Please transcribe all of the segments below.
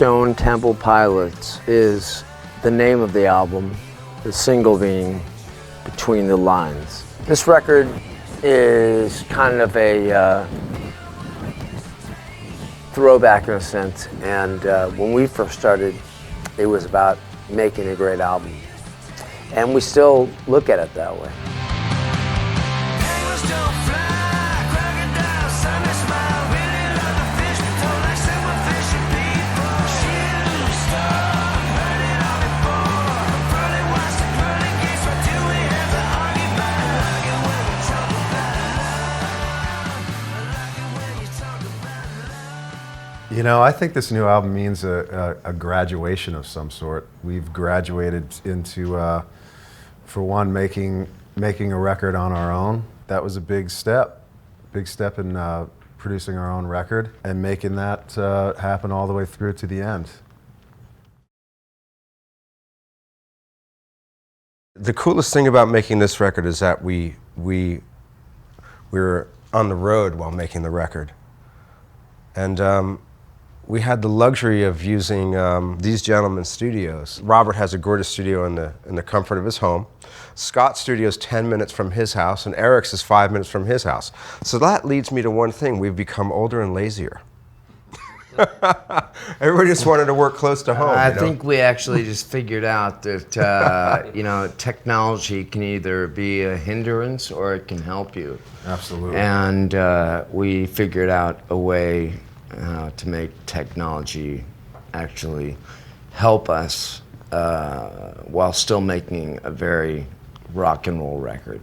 Stone Temple Pilots is the name of the album, the single being Between the Lines. This record is kind of a throwback in a sense, and when we first started, it was about making a great album. And we still look at it that way. You know, I think this new album means a graduation of some sort. We've graduated into, for one, making a record on our own. That was a big step in producing our own record and making that happen all the way through to the end. The coolest thing about making this record is that we were on the road while making the record. And we had the luxury of using these gentlemen's studios. Robert has a gorgeous studio in the comfort of his home. Scott's studio is 10 minutes from his house, and Eric's is 5 minutes from his house. So that leads me to one thing: we've become older and lazier. Everybody just wanted to work close to home. I think we actually just figured out that you know, technology can either be a hindrance or it can help you. Absolutely. And we figured out a way to make technology actually help us while still making a very rock and roll record.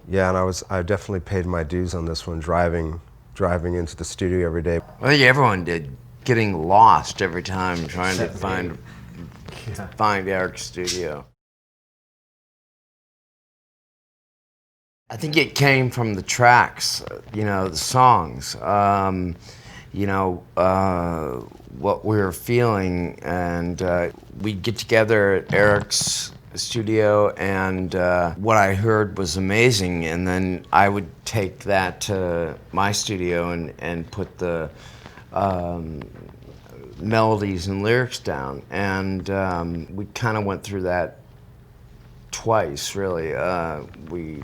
Yeah, and I definitely paid my dues on this one, driving into the studio every day. I think everyone did, getting lost every time trying to find Eric's studio. I think it came from the tracks, you know, the songs. You know, what we were feeling, and we'd get together at Eric's studio, and what I heard was amazing, and then I would take that to my studio and put the melodies and lyrics down, and we kind of went through that twice, really. We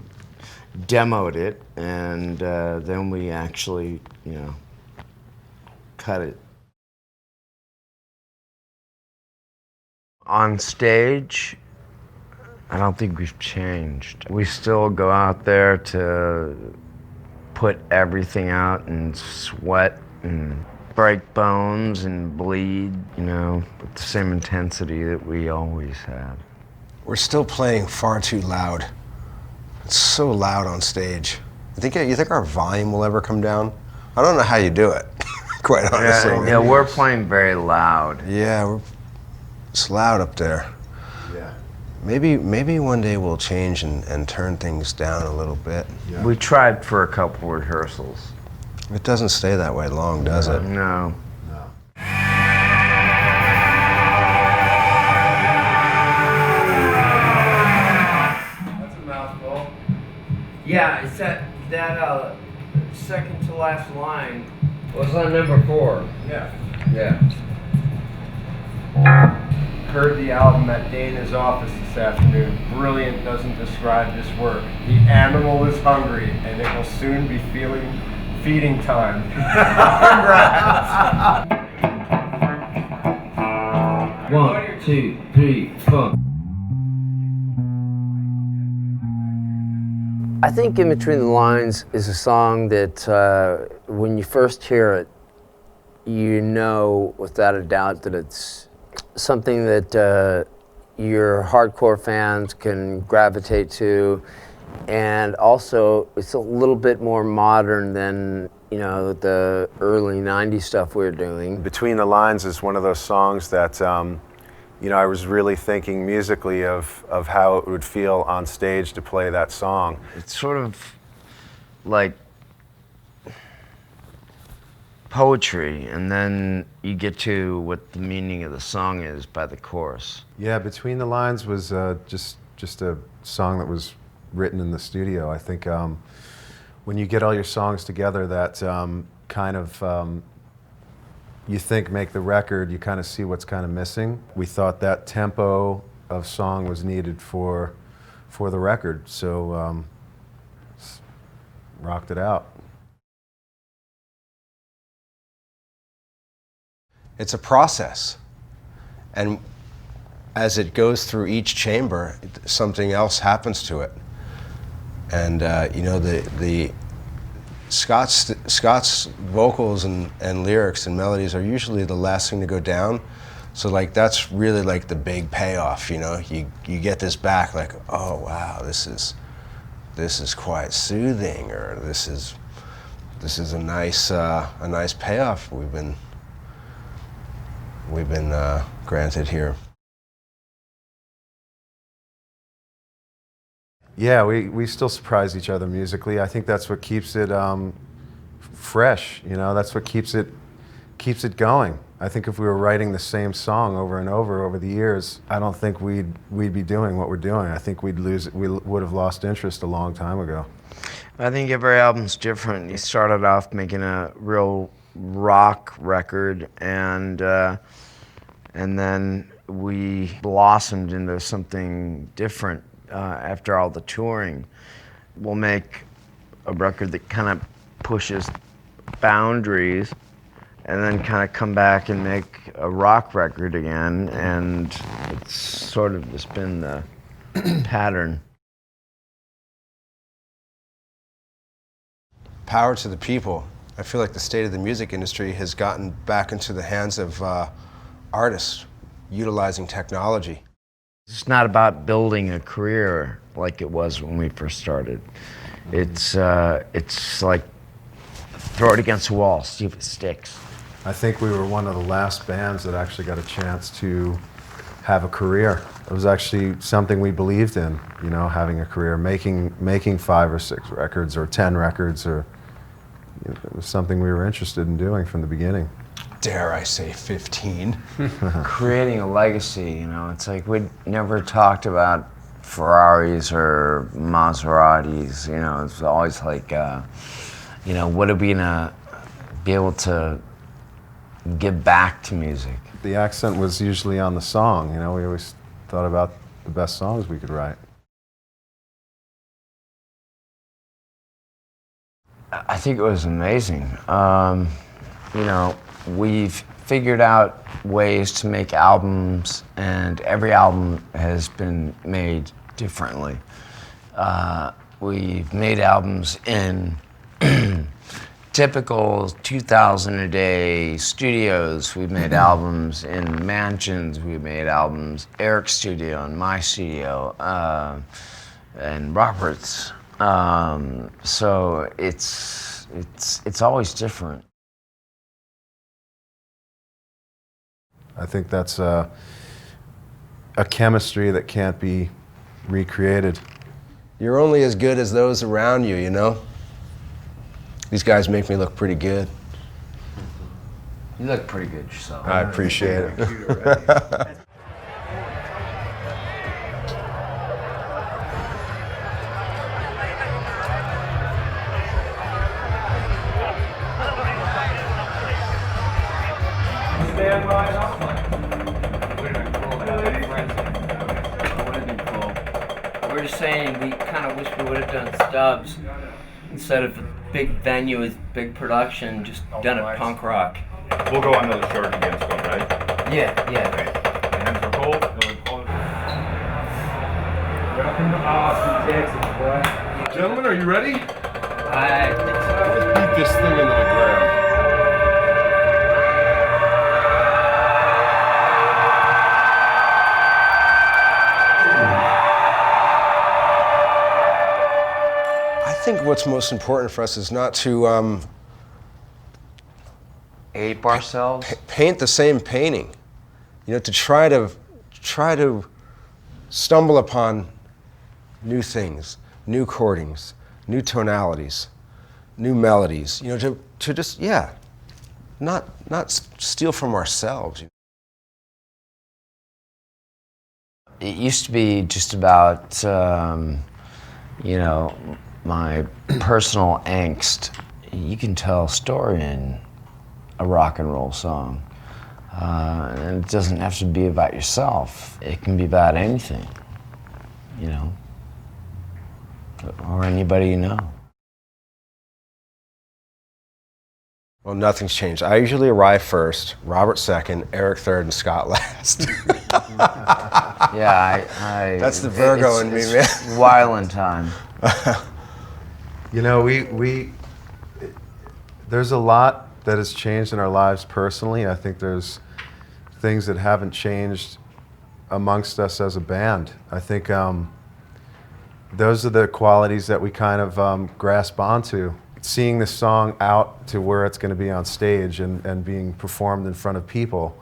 demoed it, and then we actually, you know, cut it. On stage, I don't think we've changed. We still go out there to put everything out and sweat and break bones and bleed, you know, with the same intensity that we always had. We're still playing far too loud. It's so loud on stage. You think our volume will ever come down? I don't know how you do it, quite honestly. Yeah, we're playing very loud. Yeah, it's loud up there. Yeah. Maybe one day we'll change and turn things down a little bit. Yeah. We tried for a couple rehearsals. It doesn't stay that way long, does it? No. No. That's a mouthful. Yeah, it's that second to last line was on number 4. Yeah. Yeah. Heard the album at Dana's office this afternoon. Brilliant doesn't describe this work. The animal is hungry, and it will soon be feeding time. Congrats. 1, 2, 3, 4. I think In Between the Lines is a song that when you first hear it, you know without a doubt that it's something that your hardcore fans can gravitate to, and also it's a little bit more modern than, you know, the early '90s stuff we were doing. Between the Lines is one of those songs that you know, I was really thinking musically of how it would feel on stage to play that song. It's sort of like poetry, and then you get to what the meaning of the song is by the chorus. Yeah, Between the Lines was just a song that was written in the studio. I think when you get all your songs together, that kind of you think make the record, you kind of see what's kind of missing. We thought that tempo of song was needed for the record, so rocked it out. It's a process, and as it goes through each chamber, something else happens to it. And you know, the Scott's vocals and lyrics and melodies are usually the last thing to go down. So like that's really like the big payoff. You know, you get this back like, oh wow, this is quite soothing, or this is a nice payoff we've been granted here. Yeah, we still surprise each other musically. I think that's what keeps it fresh. You know, that's what keeps it going. I think if we were writing the same song over and over the years, I don't think we'd be doing what we're doing. I think we would have lost interest a long time ago. I think every album's different. You started off making a real rock record, and then we blossomed into something different after all the touring. We'll make a record that kind of pushes boundaries, and then kind of come back and make a rock record again, and it's sort of just been the pattern. Power to the people. I feel like the state of the music industry has gotten back into the hands of artists utilizing technology. It's not about building a career like it was when we first started. It's like throw it against a wall, see if it sticks. I think we were one of the last bands that actually got a chance to have a career. It was actually something we believed in, you know, having a career, making 5 or 6 records or 10 records, or you know, it was something we were interested in doing from the beginning. Dare I say 15? Creating a legacy, you know, it's like we'd never talked about Ferraris or Maseratis, you know, it's always like, you know, what are we gonna be able to give back to music? The accent was usually on the song, you know, we always thought about the best songs we could write. I think it was amazing. You know, we've figured out ways to make albums, and every album has been made differently. We've made albums in typical 2,000 a day studios. We've made albums in mansions. We've made albums Eric's studio and my studio, and Robert's. So it's always different. I think that's a chemistry that can't be recreated. You're only as good as those around you, you know? These guys make me look pretty good. You look pretty good yourself. I appreciate it. We're just saying we kind of wish we would have done stubs instead of a big venue with big production, just done it punk rock. We'll go on to the short again, Scott, right? Yeah. Hands are cold. Welcome to Austin, Texas, boy. Gentlemen, are you ready? I think so. Beat this thing into the ground. I think what's most important for us is not to Ape ourselves. paint the same painting. You know, to try to stumble upon new things, new chordings, new tonalities, new melodies. You know, to just not steal from ourselves. It used to be just about you know, my personal angst. You can tell a story in a rock and roll song. And it doesn't have to be about yourself. It can be about anything, you know, or anybody you know. Well, nothing's changed. I usually arrive first, Robert second, Eric third, and Scott last. Yeah, That's the Virgo in me, man. It's Weiland time. You know, there's a lot that has changed in our lives personally. I think there's things that haven't changed amongst us as a band. I think those are the qualities that we kind of grasp onto. Seeing this song out to where it's going to be on stage and being performed in front of people,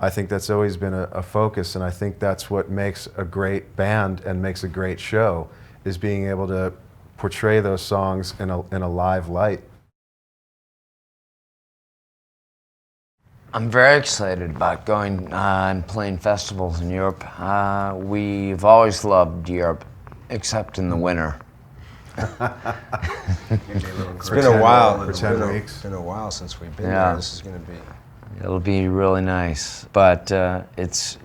I think that's always been a focus, and I think that's what makes a great band and makes a great show, is being able to portray those songs in a live light. I'm very excited about going and playing festivals in Europe. We've always loved Europe, except in the winter. It's been a while. For 10 weeks. It's been a while since we've been Yeah. there. This is going to be. It'll be really nice, but this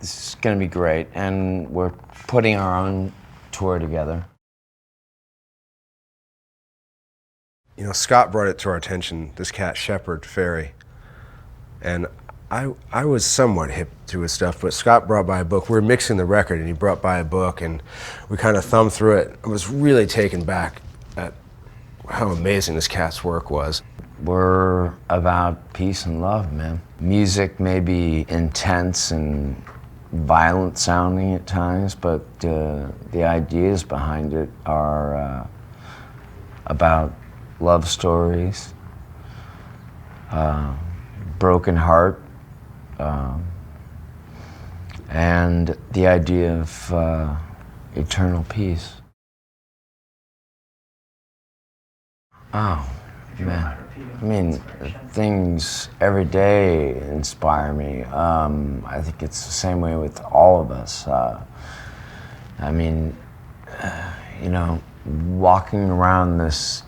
is going to be great, and we're putting our own tour together. You know, Scott brought it to our attention, this cat, Shepherd Ferry. And I was somewhat hip to his stuff, but Scott brought by a book. We were mixing the record, and he brought by a book, and we kind of thumbed through it. I was really taken back at how amazing this cat's work was. We're about peace and love, man. Music may be intense and violent sounding at times, but the ideas behind it are about love stories, broken heart, and the idea of eternal peace. Oh, man. I mean, things every day inspire me. I think it's the same way with all of us. I mean, you know, walking around this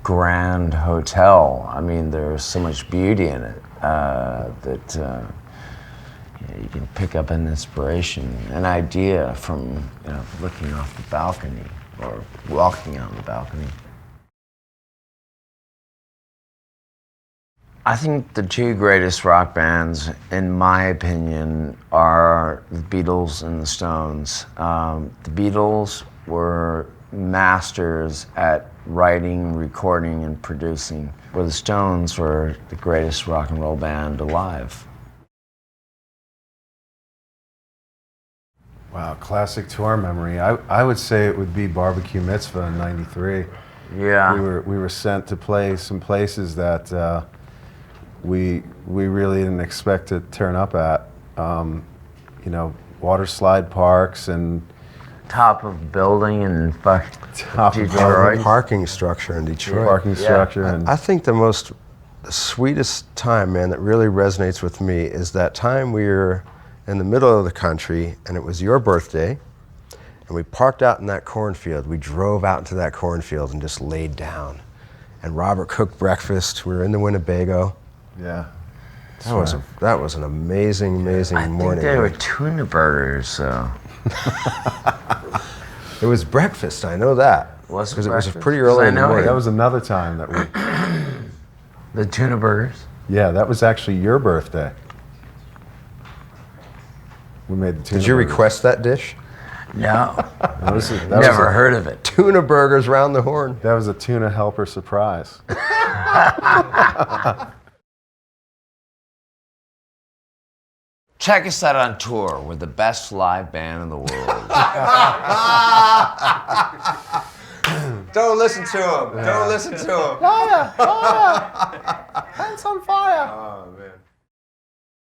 grand hotel, I mean, there's so much beauty in it that you can pick up an inspiration, an idea from, you know, looking off the balcony or walking on the balcony. I think the two greatest rock bands, in my opinion, are the Beatles and the Stones. The Beatles were masters at writing, recording, and producing, where the Stones were the greatest rock and roll band alive. Wow, classic tour memory. I would say it would be Barbecue Mitzvah in '93. Yeah. We were sent to play some places that we really didn't expect to turn up at. You know, water slide parks and Top of building in top of Detroit. Parking structure in Detroit. parking structure. And I think the sweetest time, man, that really resonates with me is that time we were in the middle of the country, and it was your birthday, and we parked out in that cornfield. We drove out into that cornfield and just laid down. And Robert cooked breakfast. We were in the Winnebago. yeah. That was an amazing, amazing I morning. think they were tuna burgers, so. It was breakfast, I know that. Was it Because it was breakfast? pretty early in the I know morning. That was another time that we. The tuna burgers? Yeah, that was actually your birthday. We made the tuna Did you burgers. request that dish? No. That was Never heard of it. Tuna burgers round the horn. That was a tuna helper surprise. Check us out on tour. We're the best live band in the world. Don't listen to him. Don't listen to him. Fire! Fire! Hands on fire! Oh, man.